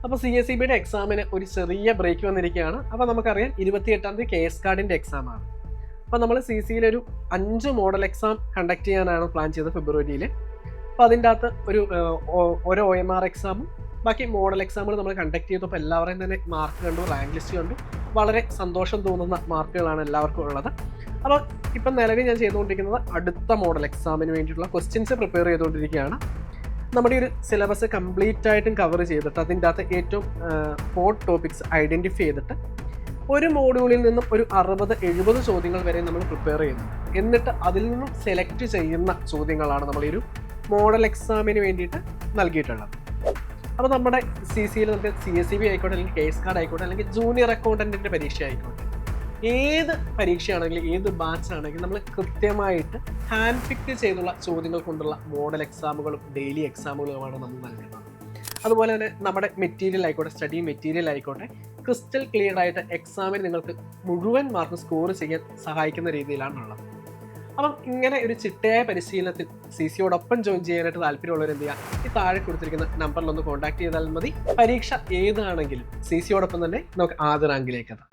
അപ്പോൾ CSEBയുടെ എക്സാമിന് ഒരു ചെറിയ ബ്രേക്ക് വന്നിരിക്കുകയാണ്. അപ്പോൾ നമുക്കറിയാം 28-ാം തീയതി കേസ് കാർഡിൻ്റെ എക്സാമാണ്. അപ്പോൾ നമ്മൾ CCയിലൊരു 5 മോഡൽ എക്സാം കണ്ടക്ട് ചെയ്യാനാണ് പ്ലാൻ ചെയ്തത് ഫെബ്രുവരിയിൽ. അപ്പോൾ അതിൻ്റെ അകത്ത് ഓരോ OMR എക്സാമും ബാക്കി മോഡൽ എക്സാമുകൾ നമ്മൾ കണ്ടക്ട് ചെയ്തപ്പോൾ എല്ലാവരെയും തന്നെ മാർക്ക് കണ്ടു, റാങ്ക് ലിസ്റ്റ് കണ്ടു. വളരെ സന്തോഷം തോന്നുന്ന മാർക്കുകളാണ് എല്ലാവർക്കും ഉള്ളത്. അപ്പോൾ ഇപ്പം നിലവിൽ ഞാൻ ചെയ്തുകൊണ്ടിരിക്കുന്നത് അടുത്ത മോഡൽ എക്സാമിന് വേണ്ടിയിട്ടുള്ള ക്വസ്റ്റ്യൻസ് പ്രിപ്പയർ ചെയ്തുകൊണ്ടിരിക്കുകയാണ്. നമ്മുടെ ഒരു സിലബസ് കംപ്ലീറ്റ് ആയിട്ടും കവർ ചെയ്തിട്ട് അതിൻ്റെ അകത്ത് ഏറ്റവും 4 ടോപ്പിക്സ് ഐഡൻറ്റിഫൈ ചെയ്തിട്ട് ഒരു മോഡ്യൂളിൽ നിന്നും ഒരു 60-70 ചോദ്യങ്ങൾ വരെ നമ്മൾ പ്രിപ്പയർ ചെയ്യുന്നു. എന്നിട്ട് അതിൽ നിന്നും സെലക്ട് ചെയ്യുന്ന ചോദ്യങ്ങളാണ് നമ്മൾ ഈ ഒരു മോഡൽ എക്സാമിന് വേണ്ടിയിട്ട് നൽകിയിട്ടുള്ളത്. അപ്പോൾ നമ്മുടെ CCയിൽ നമുക്ക് CSEB ആയിക്കോട്ടെ, അല്ലെങ്കിൽ കേസ് കാർഡ് ആയിക്കോട്ടെ, അല്ലെങ്കിൽ ജൂനിയർ അക്കൗണ്ടൻറ്റിൻ്റെ പരീക്ഷ ആയിക്കോട്ടെ, ഏത് പരീക്ഷയാണെങ്കിലും ഏത് ബാച്ച് ആണെങ്കിലും നമ്മൾ കൃത്യമായിട്ട് ഹാൻഡ് പിക്ക് ചെയ്തുള്ള ചോദ്യങ്ങൾ കൊണ്ടുള്ള മോഡൽ എക്സാമുകളും ഡെയിലി എക്സാമുകളുമാണ് നമ്മൾ നൽകുന്നത്. അതുപോലെ തന്നെ നമ്മുടെ മെറ്റീരിയൽ ആയിക്കോട്ടെ, സ്റ്റഡി മെറ്റീരിയൽ ആയിക്കോട്ടെ, ക്രിസ്റ്റൽ ക്ലിയർ ആയിട്ട് എക്സാമിന് നിങ്ങൾക്ക് മുഴുവൻ മാർക്ക് സ്കോർ ചെയ്യാൻ സഹായിക്കുന്ന രീതിയിലാണുള്ളത്. അപ്പം ഇങ്ങനെ ഒരു ചിട്ടയായ പരിശീലനത്തിൽ CCയോടൊപ്പം ജോയിൻ ചെയ്യാനായിട്ട് താല്പര്യമുള്ളവർ എന്ത് ചെയ്യുക, ഈ താഴെ കൊടുത്തിരിക്കുന്ന നമ്പറിലൊന്ന് കോൺടാക്ട് ചെയ്താൽ മതി. പരീക്ഷ ഏതാണെങ്കിലും CCയോടൊപ്പം തന്നെ നമുക്ക് ആദ്യ റാങ്കിലേക്ക് എത്താം.